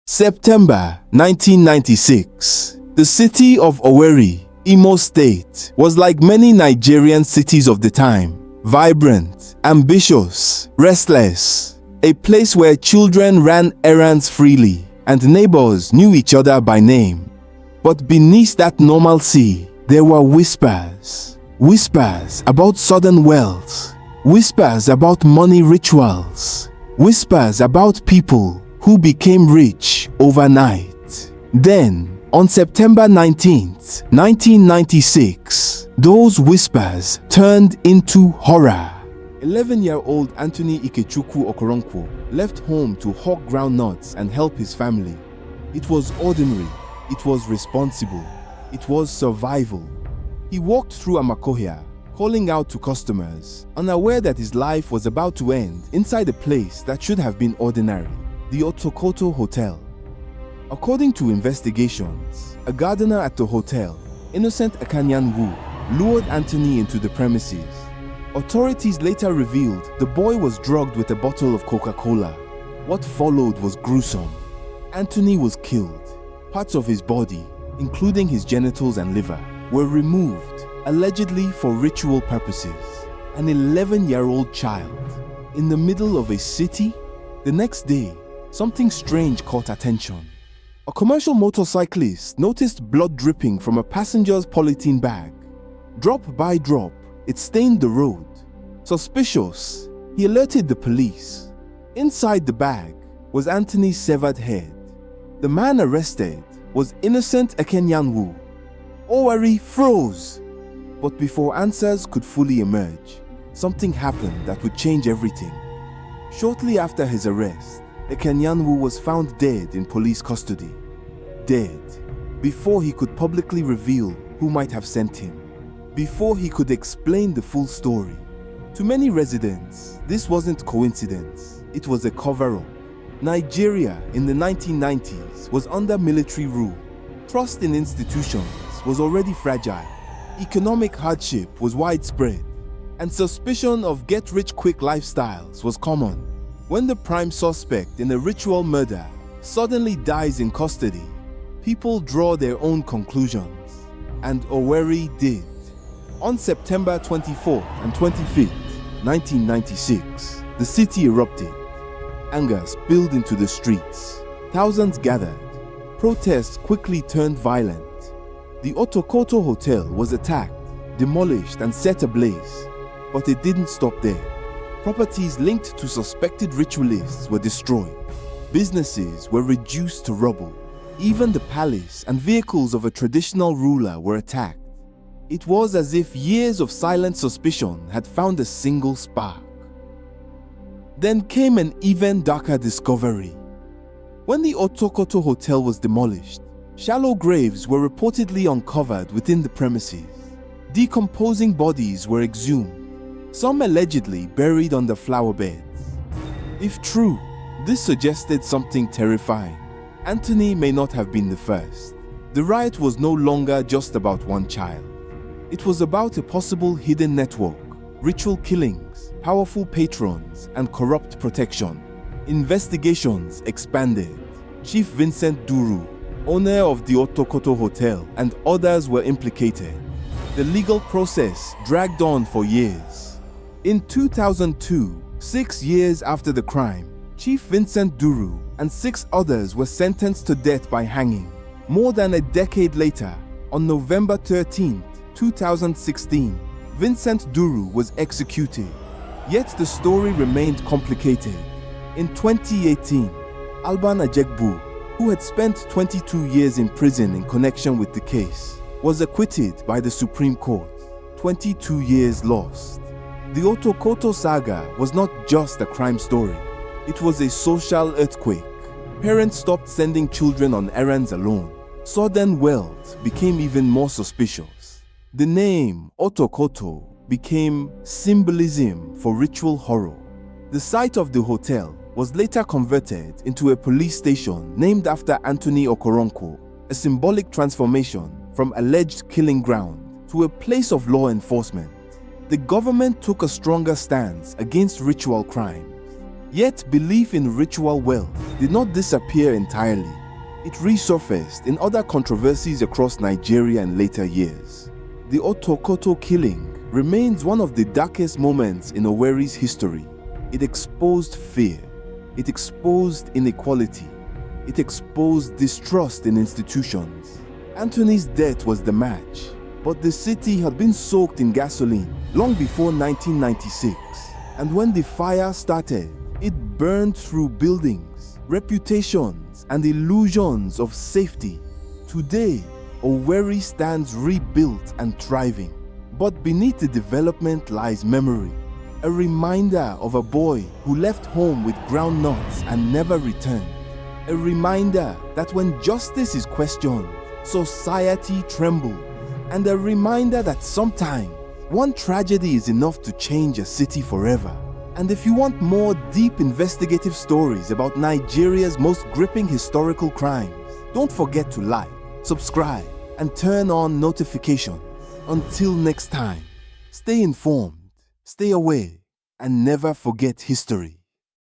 September 1996. The city of Owerri, Imo State, was like many Nigerian cities of the time, vibrant, ambitious, restless, a place where children ran errands freely and neighbors knew each other by name. But beneath that normalcy, there were whispers. Whispers about sudden wealth, whispers about money rituals, whispers about people who became rich overnight. Then, on September 19th, 1996, those whispers turned into horror. 11-year-old Anthony Ikechukwu Okoronkwo left home to hawk groundnuts and help his family. It was ordinary, it was responsible, it was survival. He walked through Amakohia, calling out to customers, unaware that his life was about to end inside a place that should have been ordinary. The Otokoto Hotel. According to investigations, a gardener at the hotel, Innocent Akanyanwu, lured Anthony into the premises. Authorities later revealed the boy was drugged with a bottle of Coca-Cola. What followed was gruesome. Anthony was killed. Parts of his body, including his genitals and liver, were removed, allegedly for ritual purposes. An 11-year-old child, in the middle of a city? The next day, something strange caught attention. A commercial motorcyclist noticed blood dripping from a passenger's polythene bag. Drop by drop, it stained the road. Suspicious, he alerted the police. Inside the bag was Anthony's severed head. The man arrested was Innocent Akanyanwu. Owerri froze. But before answers could fully emerge, something happened that would change everything. Shortly after his arrest, Akanyanwu was found dead in police custody. Dead, before he could publicly reveal who might have sent him. Before he could explain the full story. To many residents, this wasn't coincidence, it was a cover-up. Nigeria in the 1990s was under military rule. Trust in institutions was already fragile. Economic hardship was widespread. And suspicion of get-rich-quick lifestyles was common. When the prime suspect in a ritual murder suddenly dies in custody, people draw their own conclusions. And Owerri did. On September 24th and 25th, 1996, the city erupted. Anger spilled into the streets. Thousands gathered. Protests quickly turned violent. The Otokoto Hotel was attacked, demolished and set ablaze. But it didn't stop there. Properties linked to suspected ritualists were destroyed. Businesses were reduced to rubble. Even the palace and vehicles of a traditional ruler were attacked. It was as if years of silent suspicion had found a single spark. Then came an even darker discovery. When the Otokoto Hotel was demolished, shallow graves were reportedly uncovered within the premises. Decomposing bodies were exhumed, some allegedly buried under flower beds. If true, this suggested something terrifying. Anthony may not have been the first. The riot was no longer just about one child. It was about a possible hidden network, ritual killings, powerful patrons, and corrupt protection. Investigations expanded. Chief Vincent Duru, owner of the Otokoto Hotel, and others were implicated. The legal process dragged on for years. In 2002, 6 years after the crime, Chief Vincent Duru and 6 others were sentenced to death by hanging. More than a decade later, on November 13, 2016, Vincent Duru was executed. Yet the story remained complicated. In 2018, Alban Ajegbu, who had spent 22 years in prison in connection with the case, was acquitted by the Supreme Court. 22 years lost. The Otokoto saga was not just a crime story. It was a social earthquake. Parents stopped sending children on errands alone. Sudden wealth became even more suspicious. The name Otokoto became symbolism for ritual horror. The site of the hotel was later converted into a police station named after Anthony Okoronkwo, a symbolic transformation from alleged killing ground to a place of law enforcement. The government took a stronger stance against ritual crimes. Yet belief in ritual wealth did not disappear entirely. It resurfaced in other controversies across Nigeria in later years. The Otokoto killing remains one of the darkest moments in Owerri's history. It exposed fear. It exposed inequality. It exposed distrust in institutions. Anthony's death was the match, but the city had been soaked in gasoline long before 1996. And when the fire started, it burned through buildings, reputations, and illusions of safety. Today, Owerri stands rebuilt and thriving. But beneath the development lies memory, a reminder of a boy who left home with groundnuts and never returned. A reminder that when justice is questioned, society trembles. And a reminder that sometimes one tragedy is enough to change a city forever. And if you want more deep investigative stories about Nigeria's most gripping historical crimes, don't forget to like, subscribe, and turn on notifications. Until next time, stay informed, stay aware, and never forget history.